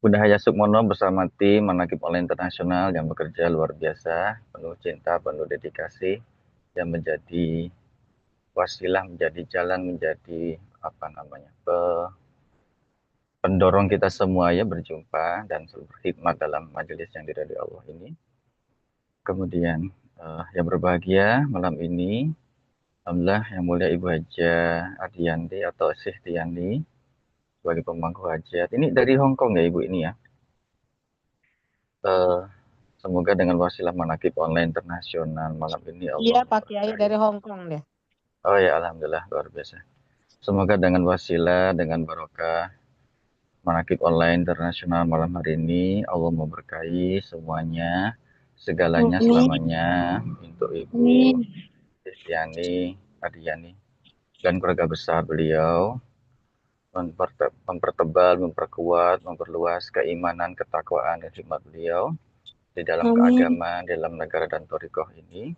Bunda Haya Sukmono bersama tim Manakib Online Internasional yang bekerja luar biasa, penuh cinta, penuh dedikasi, yang menjadi wasilah, menjadi jalan, menjadi apa namanya, pendorong kita semua ya berjumpa dan berkhidmat dalam majelis yang diridhoi Allah ini. Kemudian yang berbahagia malam ini, alhamdulillah yang mulia Ibu Haja Ardianti atau Syekh Tiani sebagai pemangku hajat. Ini dari Hong Kong ya Ibu ini ya. Eh, Semoga dengan wasilah manakib online internasional malam ini Iya, Allah Pak Kiai memberkahi. dari Hong Kong deh. Oh ya, alhamdulillah luar biasa. Semoga dengan wasilah, dengan barokah manakib online internasional malam hari ini Allah memberkahi semuanya, segalanya Amin. selamanya untuk Ibu Amin. Kristiani Adiani dan keluarga besar beliau mempertebal, memperkuat, memperluas keimanan, ketakwaan dan hikmat beliau di dalam Amin. keagamaan, di dalam negara dan torikoh ini,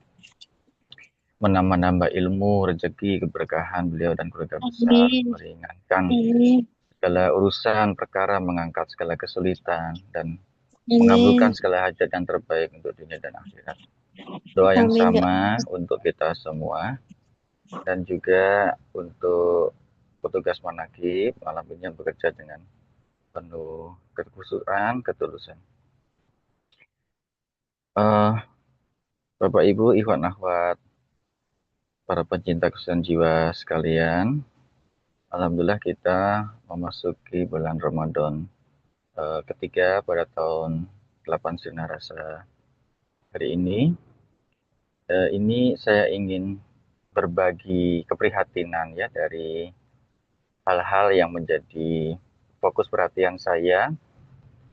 menambah-nambah ilmu, rezeki, keberkahan beliau dan keluarga besar, Amin. meringankan Amin. segala urusan, perkara, mengangkat segala kesulitan, dan mengabulkan Amin. segala hajat yang terbaik untuk dunia dan akhirat. Doa yang Amin. Ya. sama untuk kita semua, dan juga untuk petugas manakib malam ini yang bekerja dengan penuh kekhusyuan, ketulusan. Uh, Bapak Ibu, ikhwan akhwat, para pencinta kesucian jiwa sekalian, alhamdulillah kita memasuki bulan Ramadan ketiga pada tahun 8 Sina Rasa hari ini. Ini saya ingin berbagi keprihatinan ya dari hal-hal yang menjadi fokus perhatian saya.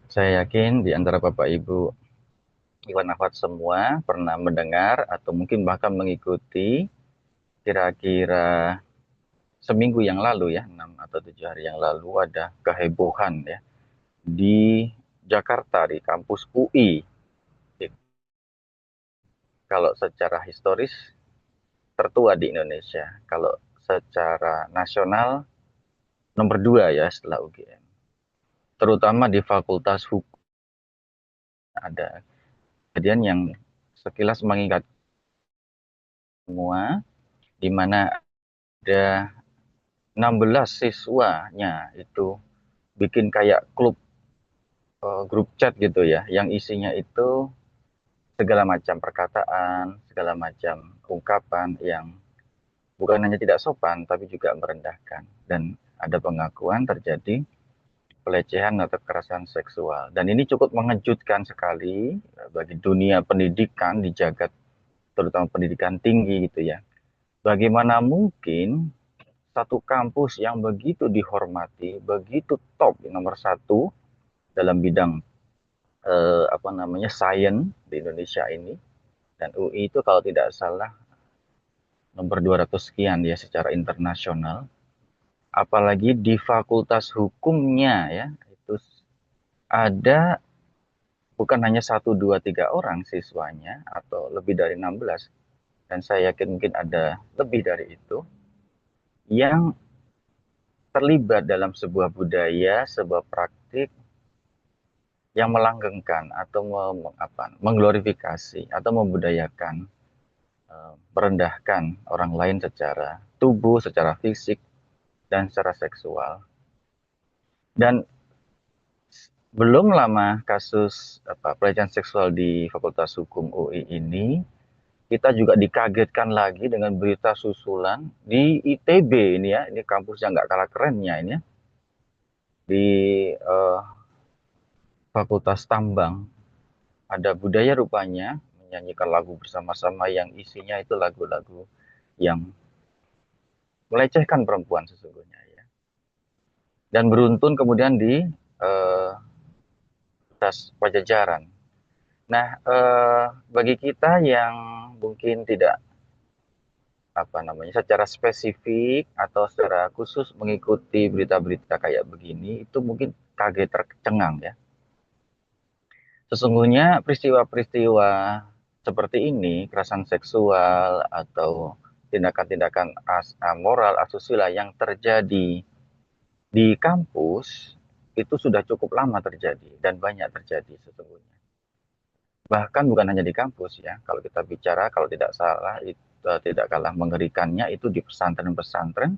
Saya yakin di antara Bapak Ibu Iwan Ahwat semua pernah mendengar atau mungkin bahkan mengikuti kira-kira seminggu yang lalu ya, 6 atau 7 hari yang lalu ada kehebohan ya di Jakarta di kampus UI. Kalau secara historis tertua di Indonesia, kalau secara nasional nomor 2 ya setelah UGM. Terutama di Fakultas Hukum ada kejadian yang sekilas mengingat semua di mana ada 16 siswanya itu bikin kayak grup chat gitu ya yang isinya itu segala macam perkataan, segala macam ungkapan yang bukan hanya tidak sopan tapi juga merendahkan dan ada pengakuan terjadi pelecehan atau kekerasan seksual dan ini cukup mengejutkan sekali bagi dunia pendidikan di jagat terutama pendidikan tinggi gitu ya. Bagaimana mungkin satu kampus yang begitu dihormati, begitu top nomor satu dalam bidang apa namanya sains di Indonesia ini dan UI itu kalau tidak salah nomor 200 sekian ya secara internasional. Apalagi di fakultas hukumnya ya itu ada bukan hanya satu dua tiga orang siswanya atau lebih dari 16 dan saya yakin mungkin ada lebih dari itu yang terlibat dalam sebuah budaya, sebuah praktik yang melanggengkan atau mengglorifikasi atau membudayakan, merendahkan orang lain secara tubuh, secara fisik, dan secara seksual. Dan belum lama kasus pelecehan seksual di Fakultas Hukum UI ini, kita juga dikagetkan lagi dengan berita susulan di ITB ini ya, ini kampus yang nggak kalah kerennya ini ya, di Fakultas Tambang ada budaya rupanya menyanyikan lagu bersama-sama yang isinya itu lagu-lagu yang melecehkan perempuan sesungguhnya ya. Dan beruntun kemudian di eh, atas Pajajaran. Nah, bagi kita yang mungkin tidak apa namanya secara spesifik atau secara khusus mengikuti berita-berita kayak begini itu mungkin kaget tercengang ya. Sesungguhnya peristiwa-peristiwa seperti ini, kekerasan seksual atau tindakan-tindakan amoral, asusila yang terjadi di kampus itu sudah cukup lama terjadi dan banyak terjadi sesungguhnya. Bahkan bukan hanya di kampus ya, kalau kita bicara, kalau tidak salah, itu tidak kalah mengerikannya itu di pesantren-pesantren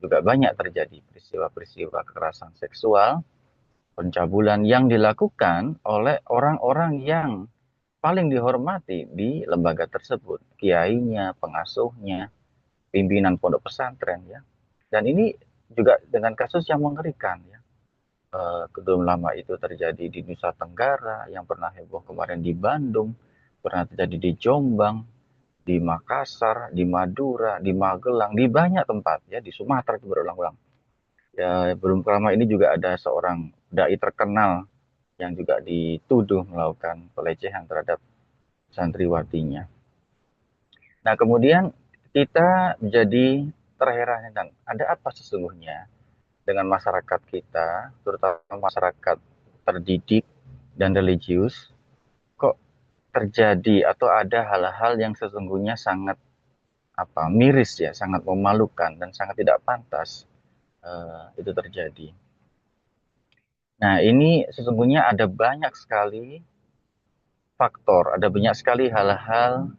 juga banyak terjadi peristiwa-peristiwa kekerasan seksual, pencabulan yang dilakukan oleh orang-orang yang paling dihormati di lembaga tersebut, kiainya, pengasuhnya, pimpinan pondok pesantren ya. Dan ini juga dengan kasus yang mengerikan ya. Belum lama itu terjadi di Nusa Tenggara, yang pernah heboh kemarin di Bandung, pernah terjadi di Jombang, di Makassar, di Madura, di Magelang, di banyak tempat ya, di Sumatera itu berulang-ulang. Ya, belum lama ini juga ada seorang dai terkenal yang juga dituduh melakukan pelecehan terhadap santriwatinya. Nah, kemudian kita jadi terheran-heran, ada apa sesungguhnya dengan masyarakat kita, terutama masyarakat terdidik dan religius, kok terjadi atau ada hal-hal yang sesungguhnya sangat miris ya, sangat memalukan dan sangat tidak pantas itu terjadi. Nah, ini sesungguhnya ada banyak sekali faktor, ada banyak sekali hal-hal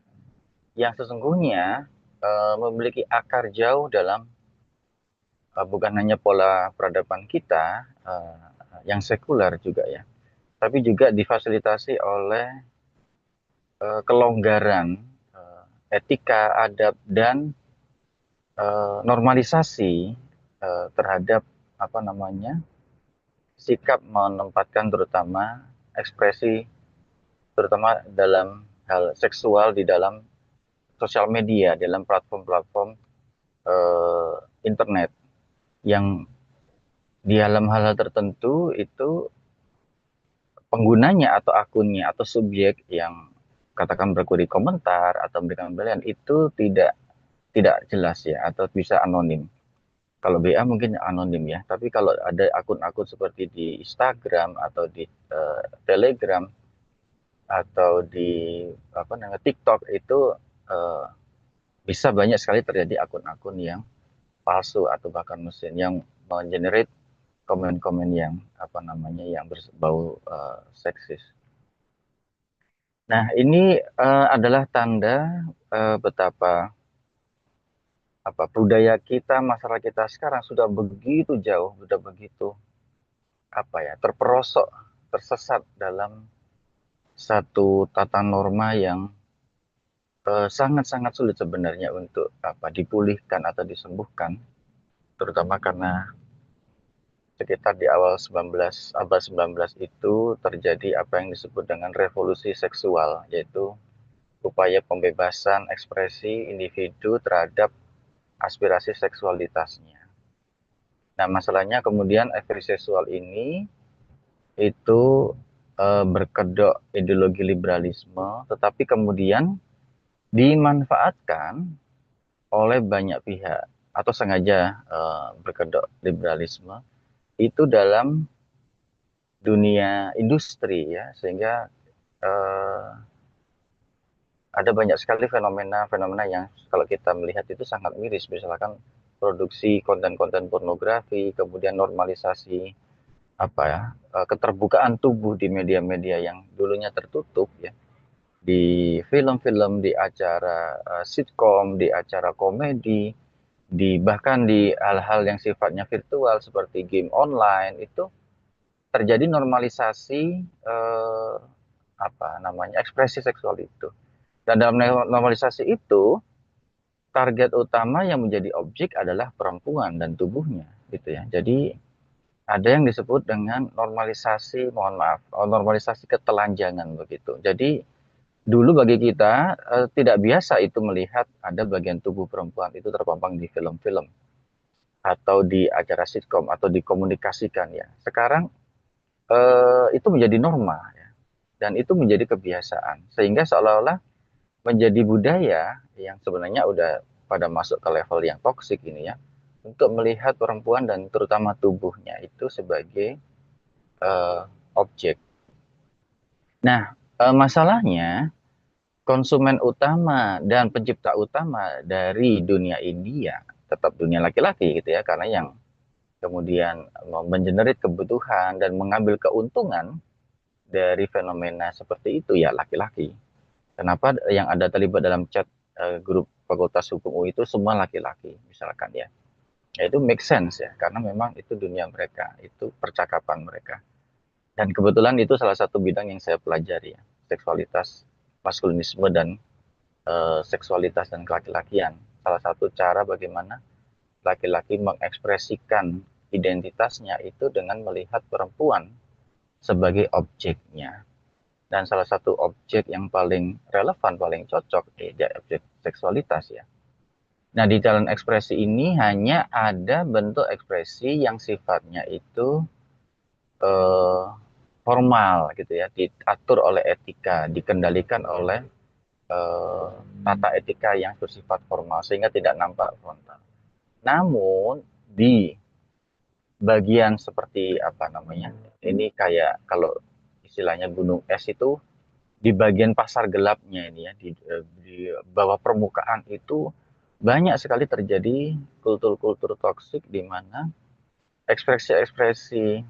yang sesungguhnya memiliki akar jauh dalam bukan hanya pola peradaban kita yang sekuler juga ya, tapi juga difasilitasi oleh kelonggaran etika, adab, dan normalisasi terhadap apa namanya sikap menempatkan terutama ekspresi terutama dalam hal seksual di dalam sosial media, dalam platform-platform eh, internet yang di dalam hal-hal tertentu itu penggunanya atau akunnya atau subjek yang katakan berkuri komentar atau memberikan penilaian itu tidak jelas ya atau bisa anonim. Kalau BA mungkin anonim ya, tapi kalau ada akun-akun seperti di Instagram atau di Telegram atau di apa namanya TikTok itu eh, bisa banyak sekali terjadi akun-akun yang palsu atau bahkan mesin yang mengenerate komen-komen yang apa namanya yang berbau seksis. Nah, ini adalah tanda betapa budaya kita, masyarakat kita sekarang sudah begitu jauh, sudah begitu terperosok, tersesat dalam satu tata norma yang sangat-sangat sulit sebenarnya untuk dipulihkan atau disembuhkan, terutama karena sekitar di awal abad 19 itu terjadi apa yang disebut dengan revolusi seksual, yaitu upaya pembebasan ekspresi individu terhadap aspirasi seksualitasnya. Nah, masalahnya kemudian ekspresi seksual ini itu berkedok ideologi liberalisme, tetapi kemudian dimanfaatkan oleh banyak pihak atau sengaja berkedok liberalisme itu dalam dunia industri ya, sehingga eh, ada banyak sekali fenomena-fenomena yang kalau kita melihat itu sangat miris, misalkan produksi konten-konten pornografi, kemudian normalisasi keterbukaan tubuh di media-media yang dulunya tertutup ya, di film-film, di acara sitkom, di acara komedi, di bahkan di hal-hal yang sifatnya virtual seperti game online itu terjadi normalisasi ekspresi seksual itu. Dan dalam normalisasi itu target utama yang menjadi objek adalah perempuan dan tubuhnya gitu ya. Jadi ada yang disebut dengan normalisasi, mohon maaf, normalisasi ketelanjangan begitu. Jadi dulu bagi kita tidak biasa itu melihat ada bagian tubuh perempuan itu terpampang di film-film atau di acara sitkom atau dikomunikasikan ya. Sekarang itu menjadi norma ya. Dan itu menjadi kebiasaan sehingga seolah-olah menjadi budaya yang sebenarnya udah pada masuk ke level yang toksik ini ya untuk melihat perempuan dan terutama tubuhnya itu sebagai uh, objek. Nah, masalahnya konsumen utama dan pencipta utama dari dunia ini ya tetap dunia laki-laki gitu ya karena yang kemudian mengenerate kebutuhan dan mengambil keuntungan dari fenomena seperti itu ya laki-laki. Kenapa yang ada terlibat dalam chat grup Fakultas Hukum UI itu semua laki-laki misalkan ya. Ya itu make sense ya, karena memang itu dunia mereka, itu percakapan mereka. Dan kebetulan itu salah satu bidang yang saya pelajari ya, seksualitas, maskulinisme dan seksualitas dan kelaki-lakian. Salah satu cara bagaimana laki-laki mengekspresikan identitasnya itu dengan melihat perempuan sebagai objeknya. Dan salah satu objek yang paling relevan, paling cocok, ya objek seksualitas ya. Nah, di jalan ekspresi ini hanya ada bentuk ekspresi yang sifatnya itu eh, formal gitu ya, diatur oleh etika, dikendalikan oleh eh, tata etika yang bersifat formal sehingga tidak nampak frontal. Namun di bagian seperti apa namanya, ini kayak kalau istilahnya gunung es itu di bagian pasar gelapnya ini ya, di bawah permukaan itu banyak sekali terjadi kultur-kultur toksik di mana ekspresi-ekspresi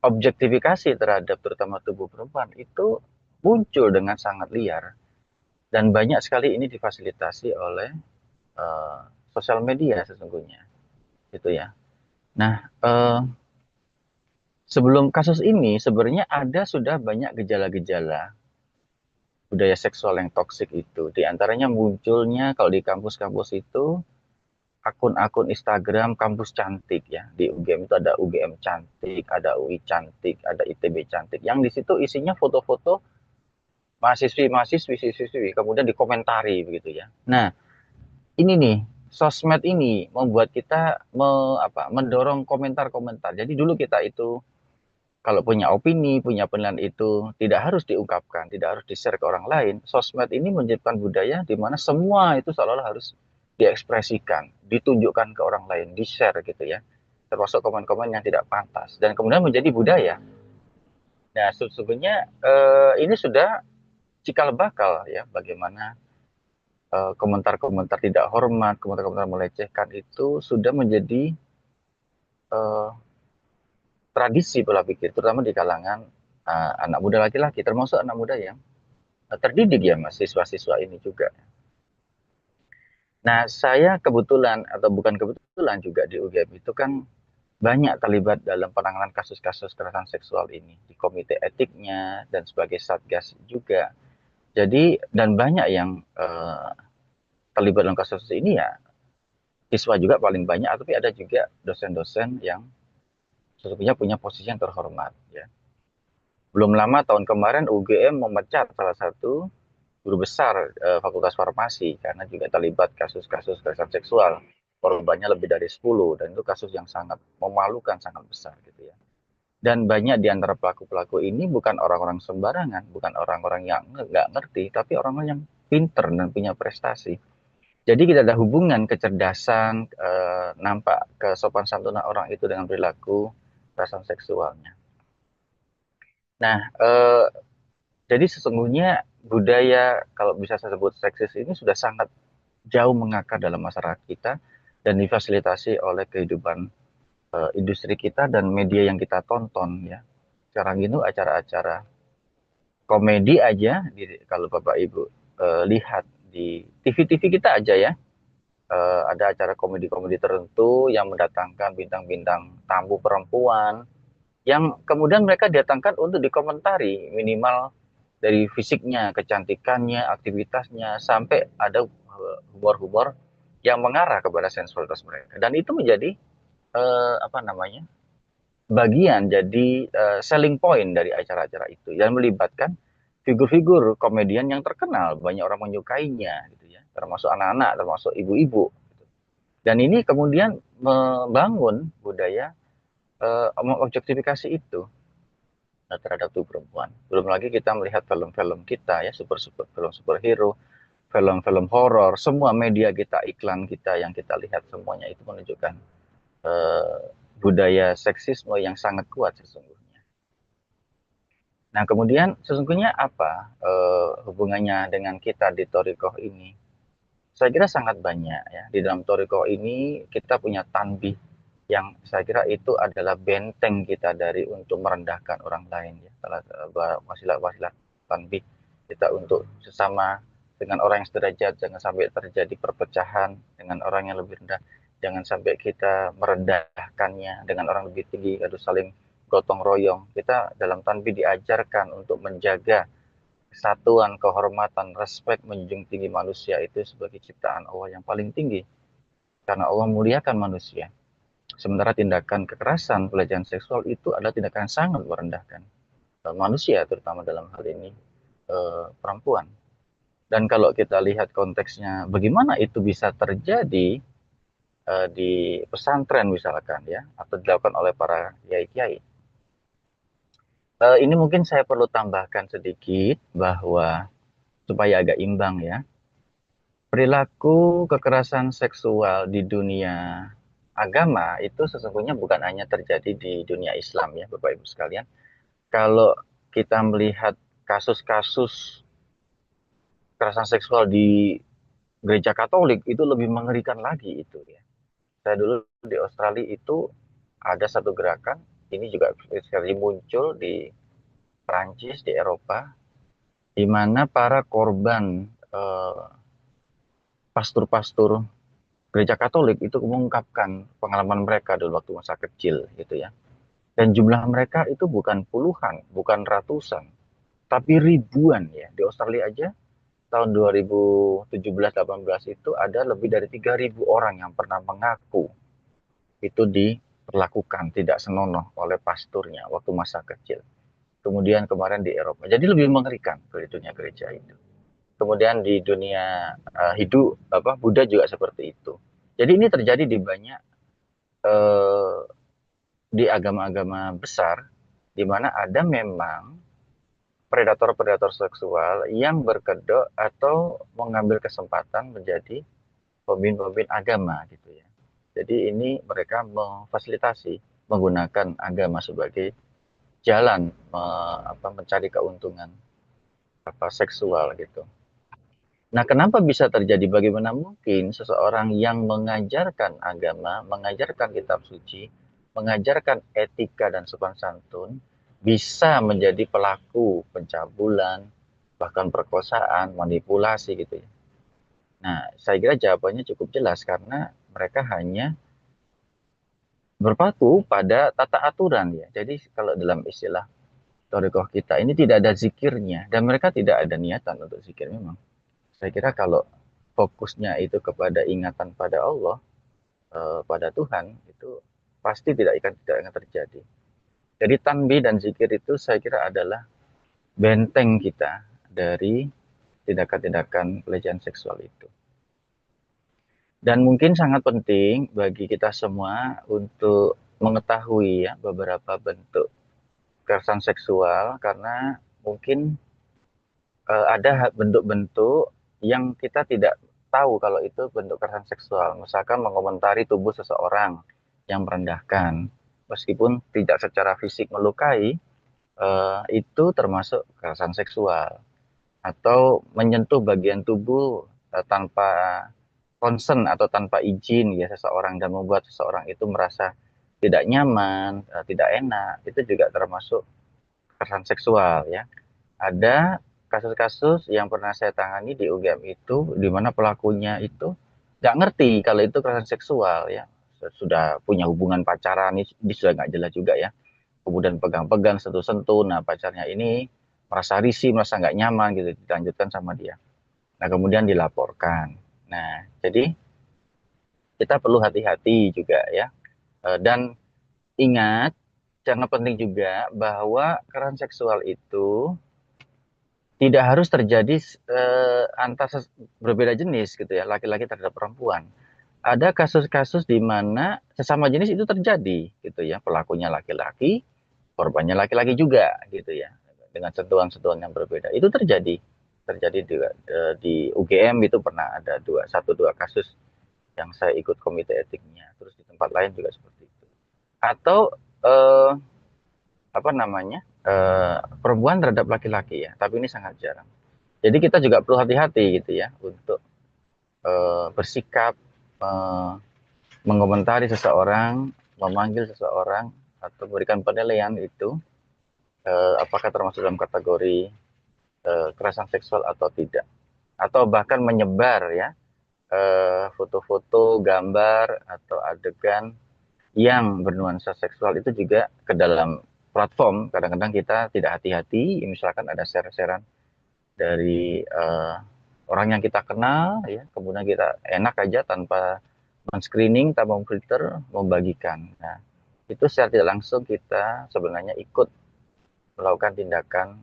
objektifikasi terhadap terutama tubuh perempuan itu muncul dengan sangat liar dan banyak sekali ini difasilitasi oleh uh, sosial media sesungguhnya gitu ya. Nah, sebelum kasus ini sebenarnya ada sudah banyak gejala-gejala budaya seksual yang toksik itu. Di antaranya munculnya kalau di kampus-kampus itu akun-akun Instagram kampus cantik ya. Di UGM itu ada UGM cantik, ada UI cantik, ada ITB cantik. Yang di situ isinya foto-foto mahasiswi-mahasiswi, siswi-siswi, kemudian dikomentari begitu ya. Nah, ini nih, sosmed ini membuat kita mendorong komentar-komentar. Jadi dulu kita itu kalau punya opini, punya penilaian itu tidak harus diungkapkan, tidak harus di-share ke orang lain. Sosmed ini menciptakan budaya di mana semua itu seolah-olah harus diekspresikan, ditunjukkan ke orang lain, di-share gitu ya. Termasuk komen-komen yang tidak pantas. Dan kemudian menjadi budaya. Nah, sesungguhnya ini sudah cikal bakal ya, bagaimana komentar-komentar tidak hormat, komentar-komentar melecehkan itu sudah menjadi eh, tradisi pola pikir, terutama di kalangan anak muda laki-laki, termasuk anak muda yang terdidik ya mas, siswa-siswa ini juga. Nah, saya kebetulan atau bukan kebetulan juga di UGM itu kan banyak terlibat dalam penanganan kasus-kasus kekerasan seksual ini di komite etiknya dan sebagai satgas juga. Jadi dan banyak yang terlibat dalam kasus ini ya siswa juga paling banyak, tapi ada juga dosen-dosen yang sesungguhnya punya posisi yang terhormat ya. Belum lama tahun kemarin UGM memecat salah satu guru besar Fakultas Farmasi karena juga terlibat kasus-kasus kekerasan seksual. Korbannya lebih dari 10 dan itu kasus yang sangat memalukan, sangat besar gitu ya. Dan banyak di antara pelaku-pelaku ini bukan orang-orang sembarangan, bukan orang-orang yang nggak ngerti, tapi orang-orang yang pinter dan punya prestasi. Jadi kita ada hubungan kecerdasan, nampak kesopan santunan orang itu dengan perilaku kekerasan seksualnya. Nah, jadi sesungguhnya budaya kalau bisa saya sebut seksis ini sudah sangat jauh mengakar dalam masyarakat kita dan difasilitasi oleh kehidupan industri kita dan media yang kita tonton ya. Sekarang itu acara-acara komedi aja kalau Bapak Ibu lihat di TV-TV kita aja ya. Ada acara komedi-komedi tertentu yang mendatangkan bintang-bintang tamu perempuan yang kemudian mereka datangkan untuk dikomentari minimal dari fisiknya, kecantikannya, aktivitasnya, sampai ada humor-humor yang mengarah kepada sensualitas mereka. Dan itu menjadi apa namanya bagian jadi selling point dari acara-acara itu yang melibatkan figur-figur komedian yang terkenal, banyak orang menyukainya, gitu ya, termasuk anak-anak, termasuk ibu-ibu. Dan ini kemudian membangun budaya objektifikasi itu terhadap tubuh perempuan. Belum lagi kita melihat film-film kita ya, film superhero, film-film horor, semua media kita, iklan kita yang kita lihat semuanya itu menunjukkan eh, budaya seksisme yang sangat kuat sesungguhnya. Nah, kemudian sesungguhnya apa hubungannya dengan kita di Torikoh ini? Saya kira sangat banyak ya. Di dalam Torikoh ini kita punya tanbih. yang saya kira itu adalah benteng kita dari untuk merendahkan orang lain ya. Wasilah-wasilah tanbih kita untuk sesama dengan orang yang sederajat, jangan sampai terjadi perpecahan dengan orang yang lebih rendah, jangan sampai kita merendahkannya dengan orang lebih tinggi, harus saling gotong royong. Kita dalam tanbih diajarkan untuk menjaga kesatuan, kehormatan, respek, menjunjung tinggi manusia itu sebagai ciptaan Allah yang paling tinggi. Karena Allah muliakan manusia. Sementara tindakan kekerasan, pelecehan seksual itu adalah tindakan yang sangat merendahkan manusia, terutama dalam hal ini perempuan. Dan kalau kita lihat konteksnya, bagaimana itu bisa terjadi di pesantren misalkan ya, atau dilakukan oleh para kiai-kiai. Ini mungkin saya perlu tambahkan sedikit bahwa supaya agak imbang ya, perilaku kekerasan seksual di dunia agama itu sesungguhnya bukan hanya terjadi di dunia Islam ya, Bapak Ibu sekalian. Kalau kita melihat kasus-kasus kekerasan seksual di gereja Katolik itu lebih mengerikan lagi itu ya. Saya dulu di Australia itu ada satu gerakan, ini juga sekali muncul di Prancis, di Eropa, di mana para korban pastor-pastor gereja Katolik itu mengungkapkan pengalaman mereka dulu waktu masa kecil gitu ya. Dan jumlah mereka itu bukan puluhan, bukan ratusan, tapi ribuan ya. Di Australia aja tahun 2017-18 itu ada lebih dari 3.000 orang yang pernah mengaku itu diperlakukan tidak senonoh oleh pasturnya waktu masa kecil. Kemudian kemarin di Eropa. Jadi lebih mengerikan di dunia gereja itu. Kemudian di dunia Buddha juga seperti itu. Jadi ini terjadi di banyak uh, di agama-agama besar di mana ada memang predator-predator seksual yang berkedok atau mengambil kesempatan menjadi pemimpin-pemimpin agama gitu ya. Jadi ini mereka memfasilitasi menggunakan agama sebagai jalan mencari keuntungan seksual gitu. Nah, kenapa bisa terjadi? Bagaimana mungkin seseorang yang mengajarkan agama, mengajarkan kitab suci, mengajarkan etika dan sopan santun, bisa menjadi pelaku pencabulan, bahkan perkosaan, manipulasi gitu ya. Nah, saya kira jawabannya cukup jelas karena mereka hanya berpaku pada tata aturan ya. Jadi kalau dalam istilah Thorikoh kita ini tidak ada zikirnya dan mereka tidak ada niatan untuk zikir memang. Saya kira kalau fokusnya itu kepada ingatan pada Allah, pada Tuhan, itu pasti tidak akan terjadi. Jadi tanbih dan zikir itu saya kira adalah benteng kita dari tindakan-tindakan pelecehan seksual itu. Dan mungkin sangat penting bagi kita semua untuk mengetahui ya beberapa bentuk kekerasan seksual karena mungkin ada bentuk-bentuk yang kita tidak tahu kalau itu bentuk kekerasan seksual. Misalkan mengomentari tubuh seseorang yang merendahkan, meskipun tidak secara fisik melukai, itu termasuk kekerasan seksual. Atau menyentuh bagian tubuh tanpa concern atau tanpa izin ya seseorang dan membuat seseorang itu merasa tidak nyaman, tidak enak, itu juga termasuk kekerasan seksual ya. Ada kasus-kasus yang pernah saya tangani di UGM itu di mana pelakunya itu nggak ngerti kalau itu kekerasan seksual ya, sudah punya hubungan pacaran ini sudah nggak jelas juga ya, kemudian pegang-pegang sentuh-sentuh, nah pacarnya ini merasa risih, merasa nggak nyaman gitu, dilanjutkan sama dia, nah kemudian dilaporkan. Nah jadi kita perlu hati-hati juga ya. Dan ingat, jangan penting juga bahwa kekerasan seksual itu tidak harus terjadi antar berbeda jenis gitu ya, laki-laki terhadap perempuan. Ada kasus-kasus di mana sesama jenis itu terjadi gitu ya, pelakunya laki-laki, korbannya laki-laki juga gitu ya, dengan sentuhan-sentuhan yang berbeda. Itu terjadi di UGM itu pernah ada satu dua kasus yang saya ikut komite etiknya. Terus di tempat lain juga seperti itu. Atau eh, apa namanya perempuan terhadap laki-laki ya, tapi ini sangat jarang. Jadi kita juga perlu hati-hati gitu ya untuk bersikap mengomentari seseorang memanggil seseorang atau memberikan penilaian itu apakah termasuk dalam kategori kekerasan seksual atau tidak, atau bahkan menyebar ya foto-foto, gambar atau adegan yang bernuansa seksual itu juga ke dalam platform. Kadang-kadang kita tidak hati-hati, misalkan ada share-sharean dari orang yang kita kenal, ya, kemudian kita enak aja tanpa men-screening, tanpa filter, membagikan. Nah, itu secara tidak langsung kita sebenarnya ikut melakukan tindakan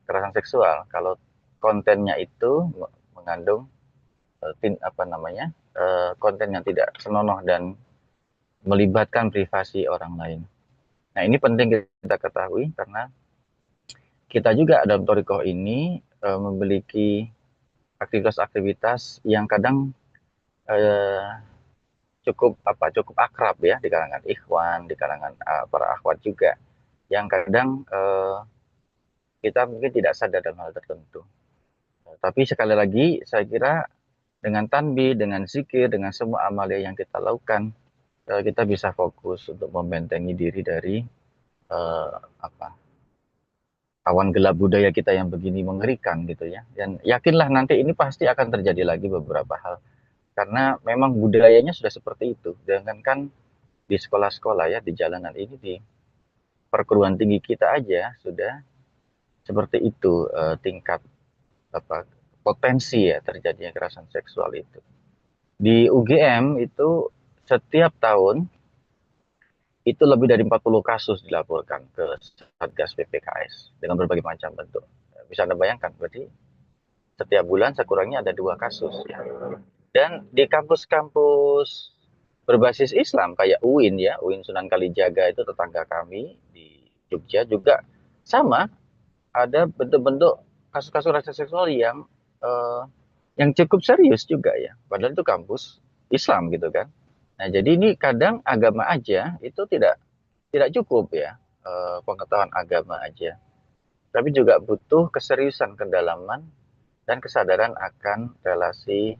kekerasan seksual. Kalau kontennya itu mengandung apa namanya konten yang tidak senonoh dan melibatkan privasi orang lain. Nah, ini penting kita ketahui karena kita juga dalam Toriko ini memiliki aktivitas-aktivitas yang kadang eh, cukup akrab ya di kalangan ikhwan, di kalangan para akhwat juga, yang kadang kita mungkin tidak sadar dalam hal tertentu. Tapi sekali lagi saya kira dengan tanbih, dengan zikir, dengan semua amalia yang kita lakukan, kita bisa fokus untuk membentengi diri dari eh, apa awan gelap budaya kita yang begini mengerikan gitu ya. Dan yakinlah nanti ini pasti akan terjadi lagi beberapa hal karena memang budayanya sudah seperti itu. Jangankan di sekolah-sekolah ya, di jalanan ini, di perguruan tinggi kita aja sudah seperti itu tingkat apa potensi ya terjadinya kekerasan seksual itu. Di UGM itu setiap tahun itu lebih dari 40 kasus dilaporkan ke Satgas PPKS dengan berbagai macam bentuk. Bisa Anda bayangkan, berarti setiap bulan sekurangnya ada 2 kasus ya. Dan di kampus-kampus berbasis Islam kayak UIN ya, UIN Sunan Kalijaga itu tetangga kami di Jogja juga sama, ada bentuk-bentuk kasus-kasus kekerasan seksual eh, yang cukup serius juga ya. Padahal itu kampus Islam gitu kan. Nah, jadi ini kadang agama aja itu tidak cukup ya, pengetahuan agama aja. Tapi juga butuh keseriusan, kedalaman, dan kesadaran akan relasi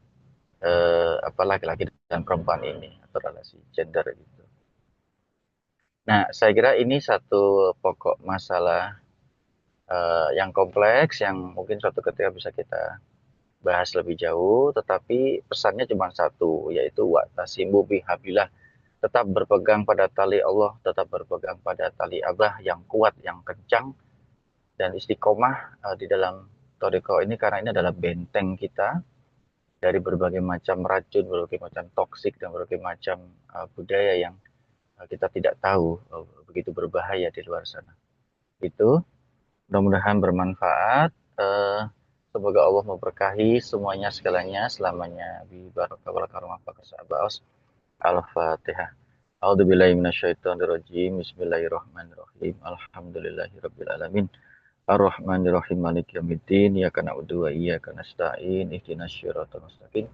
apa laki-laki dan perempuan ini atau relasi gender gitu. Nah, saya kira ini satu pokok masalah yang kompleks yang mungkin suatu ketika bisa kita bahas lebih jauh, tetapi pesannya cuma satu, yaitu wa'tasimu bihablillah, tetap berpegang pada tali Allah, tetap berpegang pada tali Allah yang kuat, yang kencang, dan istiqomah di dalam Toriko ini karena ini adalah benteng kita dari berbagai macam racun, berbagai macam toksik, dan berbagai macam budaya yang kita tidak tahu begitu berbahaya di luar sana. Itu mudah-mudahan bermanfaat. Semoga Allah memberkahi semuanya segalanya selamanya. Bi barakah wal karamah bakas Al-Fatihah. A'udzubillahi minasyaitonirrajim. Bismillahirrahmanirrahim. Alhamdulillahirabbil alamin. Ar-Rahmanir-Rahim Maliki yaumiddin. Iyyaka na'budu wa iyyaka nasta'in. Ihdinas siratal mustaqim.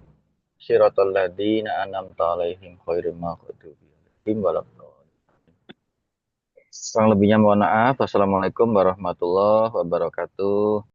Shiratal ladzina an'amta 'alaihim ghairil maghdubi 'alaihim waladdallin. Kurang lebihnya mohon maaf. Wassalamualaikum warahmatullahi wabarakatuh.